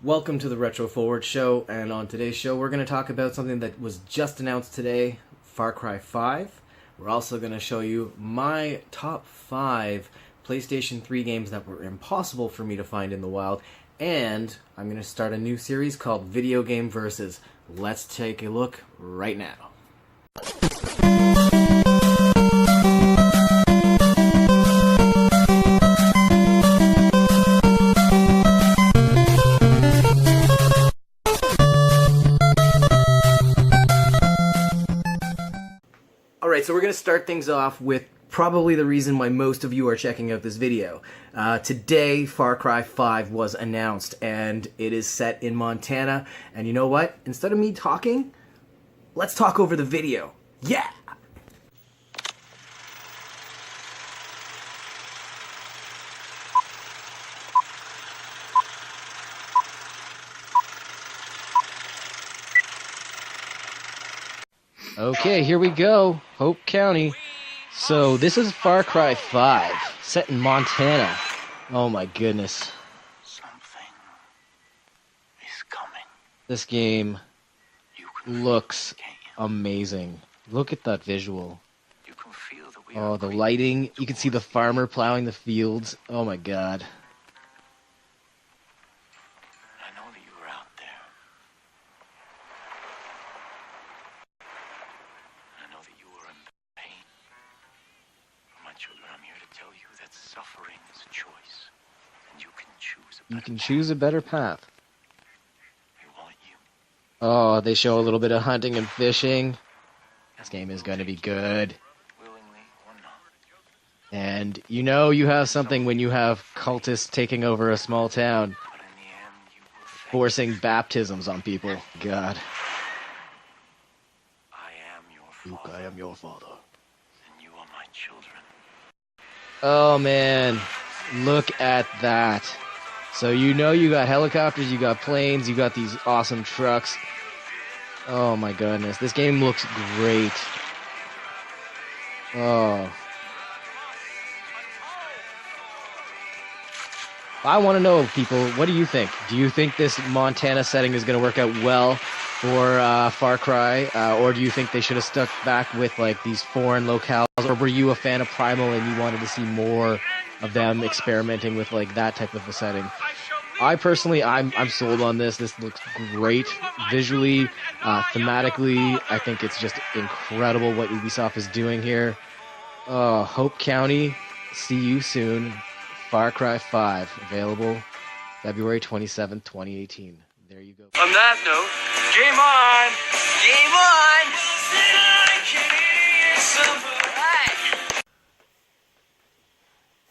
Welcome to the Retro Forward Show, and on today's show we're going to talk about something that was just announced today, Far Cry 5. We're also going to show you my top 5 PlayStation 3 games that were impossible for me to find in the wild, and I'm going to start a new series called Videogame VS I. Let's take a look right now. Alright, so we're going to start things off with probably the reason why most of you are checking out this video. Today, Far Cry 5 was announced, and it is set in Montana. And you know what? Instead of me talking, let's talk over the video. Yeah! Okay, here we go. Hope County. So this is Far Cry 5, set in Montana. Oh my goodness. Something is coming. This game looks amazing. Look at that visual. You can feel that we Oh, the lighting. You can see the farmer plowing the fields. Oh my god. I know that you were out there. I know that you were in pain. For my children, I'm here to tell you that suffering is a choice, and you can choose a better You can choose a better path. We want you. Oh, they show a little bit of hunting and fishing. This game is going to be good. Willingly or not. And you know you have something when you have cultists taking over a small town, But in the end, you will thank forcing baptisms on people. God. I am your Luke, father, I am your father. and you are my children. Oh man, look at that. So you know you got helicopters, you got planes, you got these awesome trucks. Oh my goodness, this game looks great. Oh. I want to know, people, what do you think? Do you think this Montana setting is going to work out well for Far Cry? Or do you think they should have stuck back with like these foreign locales? Or were you a fan of Primal and you wanted to see more of them experimenting with like that type of a setting? I personally, I'm sold on this. This looks great visually, thematically. I think it's just incredible what Ubisoft is doing here. Hope County, see you soon. Far Cry 5, available February 27th, 2018. There you go. On that note, game on! Game on!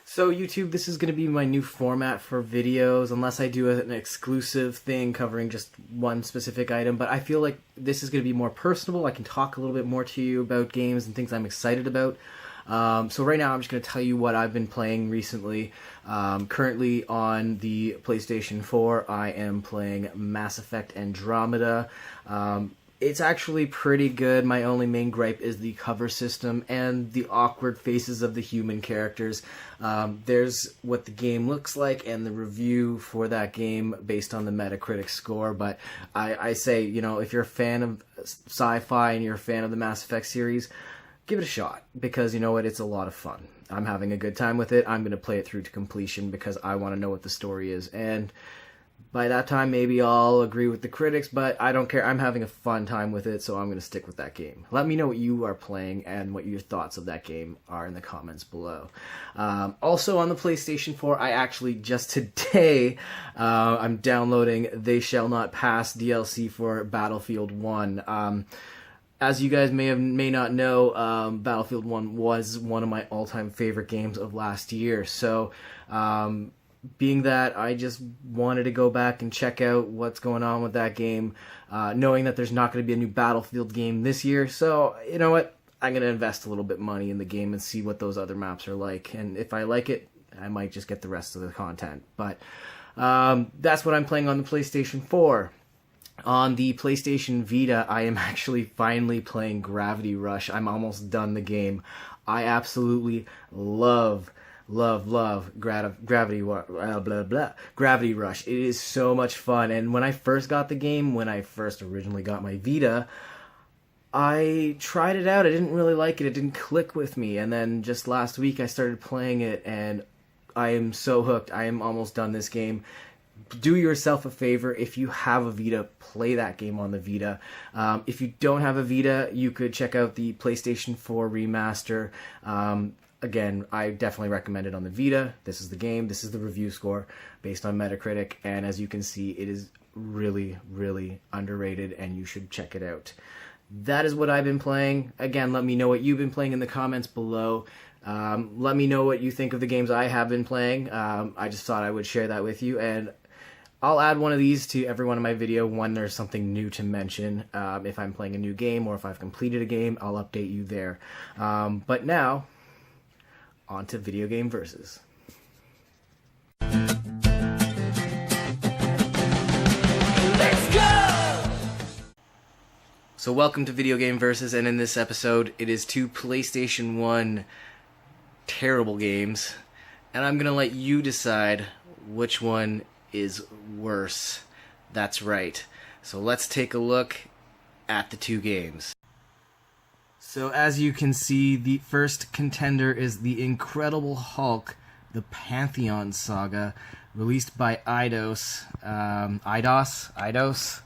So YouTube, this is going to be my new format for videos, unless I do an exclusive thing covering just one specific item, but I feel like this is going to be more personable. I can talk a little bit more to you about games and things I'm excited about. So right now I'm just going to tell you what I've been playing recently. Currently on the PlayStation 4, I am playing Mass Effect Andromeda. It's actually pretty good. My only main gripe is the cover system and the awkward faces of the human characters. There's what the game looks like and the review for that game based on the Metacritic score, but I say, you know, if you're a fan of sci-fi and you're a fan of the Mass Effect series, give it a shot, because you know what, it's a lot of fun. I'm having a good time with it. I'm going to play it through to completion because I want to know what the story is, and by that time maybe I'll agree with the critics, but I don't care. I'm having a fun time with it, so I'm going to stick with that game. Let me know what you are playing and what your thoughts of that game are in the comments below. Also on the PlayStation 4, I actually just today, I'm downloading They Shall Not Pass DLC for Battlefield 1. As you guys may not know, Battlefield 1 was one of my all-time favorite games of last year. So, being that I just wanted to go back and check out what's going on with that game, knowing that there's not going to be a new Battlefield game this year. So, you know what? I'm going to invest a little bit of money in the game and see what those other maps are like. And if I like it, I might just get the rest of the content. But that's what I'm playing on the PlayStation 4. On the PlayStation Vita, I am actually finally playing Gravity Rush. I'm almost done the game. I absolutely love Gravity Rush. It is so much fun. And when I first got the game, when I first originally got my Vita, I tried it out. I didn't really like it. It didn't click with me. And then just last week I started playing it, and I am so hooked. I am almost done this game. Do yourself a favor. If you have a Vita, play that game on the Vita. If you don't have a Vita, you could check out the PlayStation 4 remaster. Again, I definitely recommend it on the Vita. This is the game. This is the review score based on Metacritic. And as you can see, it is really, really underrated, and you should check it out. That is what I've been playing. Again, let me know what you've been playing in the comments below. Let me know what you think of the games I have been playing. I just thought I would share that with you, and I'll add one of these to every one of my video when there's something new to mention. If I'm playing a new game or if I've completed a game, I'll update you there. But now, on to Video Game Versus. So welcome to Video Game Versus, and in this episode, it is two PlayStation 1 terrible games, and I'm going to let you decide which one is worse. That's right. So let's take a look at the two games. So as you can see, the first contender is The Incredible Hulk, the Pantheon Saga, released by Eidos. Eidos?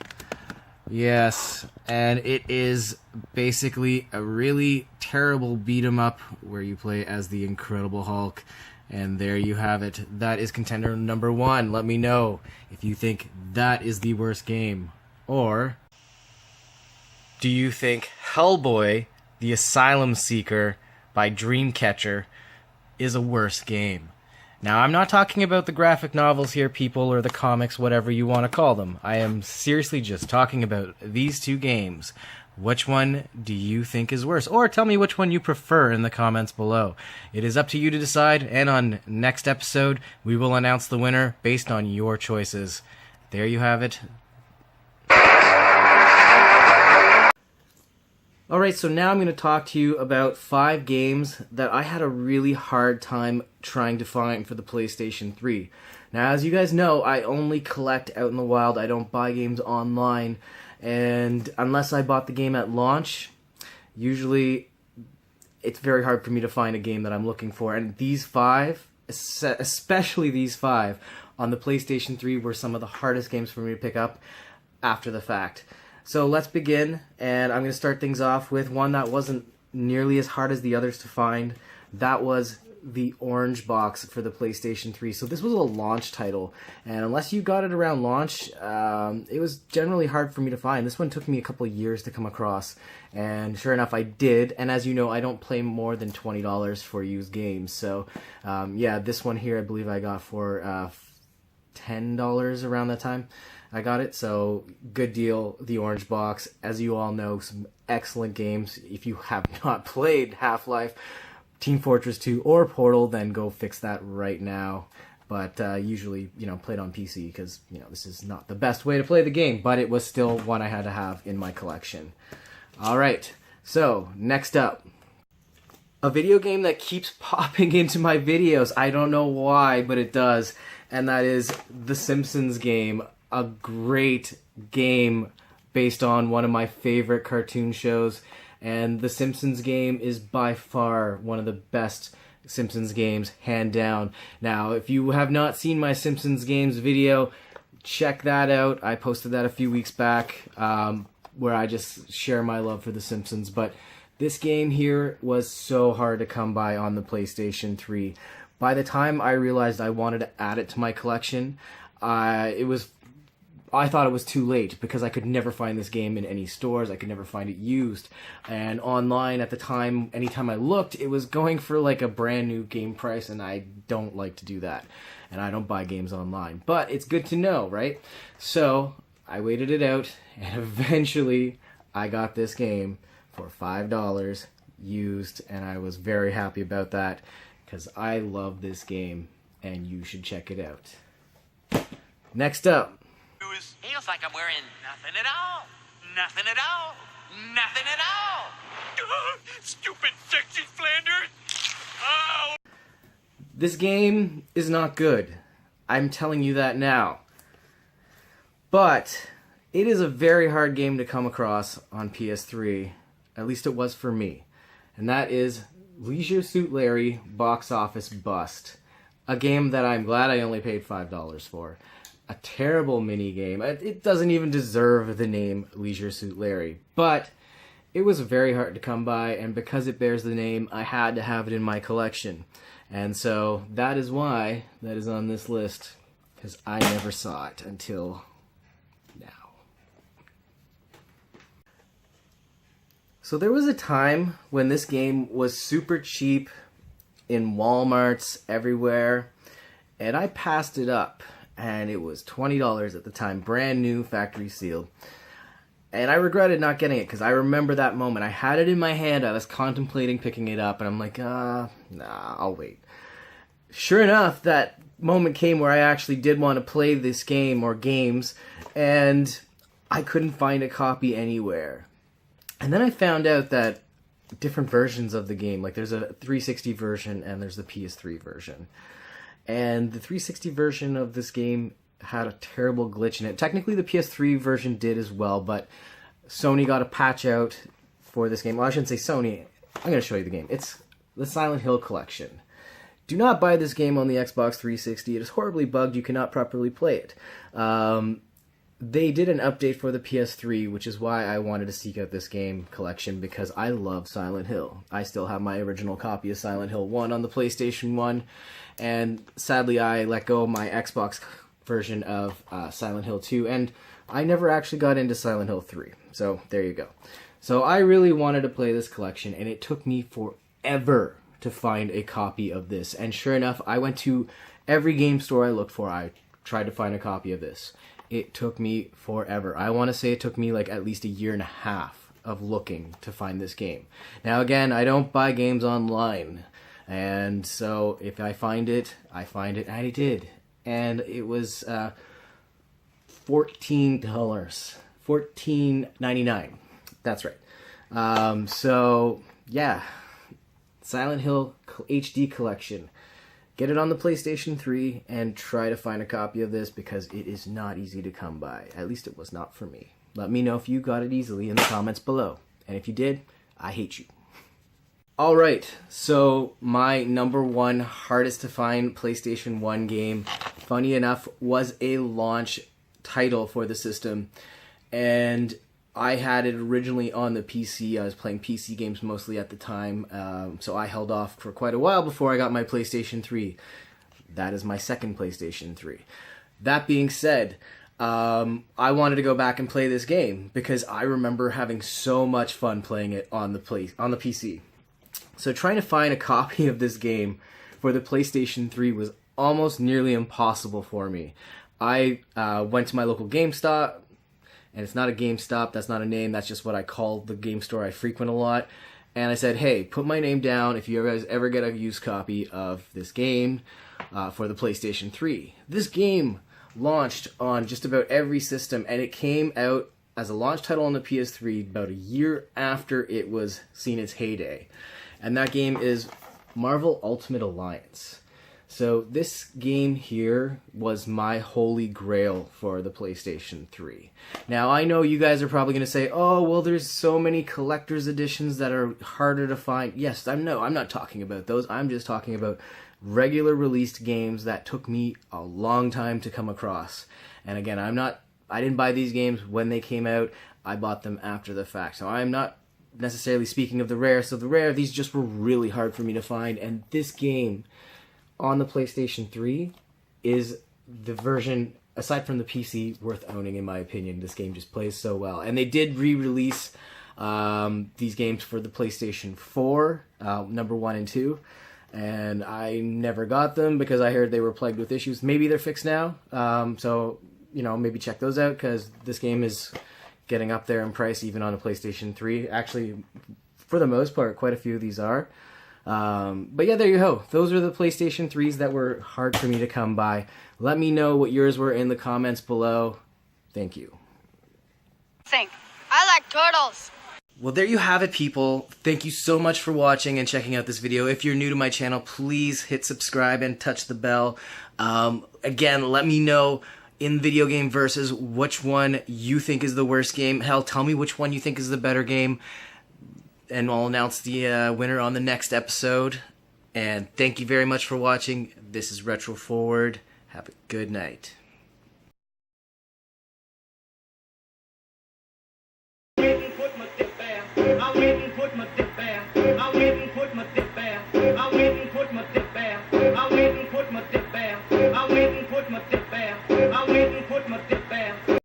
Yes, and it is basically a really terrible beat-em-up where you play as the Incredible Hulk, and there you have it. That is contender number one. Let me know if you think that is the worst game. Or do you think Hellboy, the Asylum Seeker by Dreamcatcher is a worse game? Now, I'm not talking about the graphic novels here, people, or the comics, whatever you want to call them. I am seriously just talking about these two games. Which one do you think is worse? Or tell me which one you prefer in the comments below. It is up to you to decide, and on next episode, we will announce the winner based on your choices. There you have it. Alright, so now I'm going to talk to you about 5 games that I had a really hard time trying to find for the PlayStation 3. Now, as you guys know, I only collect out in the wild. I don't buy games online, and unless I bought the game at launch, usually it's very hard for me to find a game that I'm looking for. And these 5, especially these 5, on the PlayStation 3 were some of the hardest games for me to pick up after the fact. So let's begin, and I'm going to start things off with one that wasn't nearly as hard as the others to find. That was the Orange Box for the PlayStation 3. So this was a launch title, and unless you got it around launch, it was generally hard for me to find. This one took me a couple of years to come across, and sure enough, I did. And as you know, I don't play more than $20 for used games. So yeah, this one here I believe I got for $10 around that time. I got it, so good deal, the Orange Box. As you all know, some excellent games. If you have not played Half-Life, Team Fortress 2, or Portal, then go fix that right now. But usually, play it on PC, because, this is not the best way to play the game, but it was still one I had to have in my collection. Alright, so, next up. A video game that keeps popping into my videos. I don't know why, but it does. And that is The Simpsons game. A great game based on one of my favorite cartoon shows, and The Simpsons game is by far one of the best Simpsons games, hand down. Now, if you have not seen my Simpsons games video, check that out. I posted that a few weeks back, where I just share my love for The Simpsons, but this game here was so hard to come by on the PlayStation 3. By the time I realized I wanted to add it to my collection, I thought it was too late, because I could never find this game in any stores. I could never find it used. And online at the time, anytime I looked, it was going for like a brand new game price, and I don't like to do that. And I don't buy games online. But it's good to know, right? So I waited it out, and eventually I got this game for $5 used, and I was very happy about that, because I love this game, and you should check it out. Next up. Feels like I'm wearing nothing at all. Nothing at all. Nothing at all. Stupid sexy Flanders. Oh. This game is not good. I'm telling you that now. But it is a very hard game to come across on PS3. At least it was for me. And that is Leisure Suit Larry Box Office Bust. A game that I'm glad I only paid $5 for. A terrible mini game. It doesn't even deserve the name Leisure Suit Larry. But it was very hard to come by, and because it bears the name, I had to have it in my collection. And so that is why that is on this list, because I never saw it until now. So there was a time when this game was super cheap in Walmarts everywhere, and I passed it up, and it was $20 at the time, brand new, factory sealed. And I regretted not getting it, because I remember that moment. I had it in my hand, I was contemplating picking it up, and I'm like, nah, I'll wait. Sure enough, that moment came where I actually did want to play this game, or games, and I couldn't find a copy anywhere. And then I found out that different versions of the game, like there's a 360 version and there's the PS3 version. And the 360 version of this game had a terrible glitch in it. Technically the PS3 version did as well, but Sony got a patch out for this game. Well, I shouldn't say Sony. I'm going to show you the game. It's the Silent Hill Collection. Do not buy this game on the Xbox 360. It is horribly bugged. You cannot properly play it. They did an update for the PS3, which is why I wanted to seek out this game collection, because I love Silent Hill. I still have my original copy of Silent Hill 1 on the PlayStation 1, and sadly I let go of my Xbox version of Silent Hill 2, and I never actually got into Silent Hill 3. So there you go. So I really wanted to play this collection, and it took me forever to find a copy of this. And sure enough, I went to every game store I looked for. I tried to find a copy of this. It took me forever. I want to say it took me like at least a year and a half of looking to find this game. Now again, I don't buy games online. And so if I find it, I find it. And I did. And it was $14. $14.99. That's right. So yeah. Silent Hill HD Collection. Get it on the PlayStation 3 and try to find a copy of this, because it is not easy to come by. At least it was not for me. Let me know if you got it easily in the comments below. And if you did, I hate you. Alright, so my number one hardest to find PlayStation 1 game, funny enough, was a launch title for the system. And I had it originally on the PC. I was playing PC games mostly at the time, so I held off for quite a while before I got my PlayStation 3. That is my second PlayStation 3. That being said, I wanted to go back and play this game because I remember having so much fun playing it on the PC. So trying to find a copy of this game for the PlayStation 3 was almost nearly impossible for me. I went to my local GameStop. And it's not a GameStop, that's not a name, that's just what I call the game store I frequent a lot. And I said, hey, put my name down if you guys ever get a used copy of this game for the PlayStation 3. This game launched on just about every system, and it came out as a launch title on the PS3 about a year after it was seen its heyday. And that game is Marvel Ultimate Alliance. So this game here was my holy grail for the PlayStation 3. Now I know you guys are probably going to say, oh, well there's so many collector's editions that are harder to find. Yes, I'm not talking about those. I'm just talking about regular released games that took me a long time to come across. And again, I didn't buy these games when they came out. I bought them after the fact. So I'm not necessarily speaking of the rare. So the rare, these just were really hard for me to find. And this game on the PlayStation 3 is the version, aside from the PC, worth owning in my opinion. This game just plays so well. And they did re-release these games for the PlayStation 4, number 1 and 2. And I never got them because I heard they were plagued with issues. Maybe they're fixed now. So, maybe check those out, because this game is getting up there in price even on a PlayStation 3. Actually, for the most part, quite a few of these are. But yeah, there you go. Those are the PlayStation 3s that were hard for me to come by. Let me know what yours were in the comments below. Thank you. I like turtles. Well, there you have it, people. Thank you so much for watching and checking out this video. If you're new to my channel, please hit subscribe and touch the bell. Again, let me know in Video Game Versus which one you think is the worst game. Hell, tell me which one you think is the better game, and I'll announce the winner on the next episode. And thank you very much for watching. This is Retro Forward. Have a good night.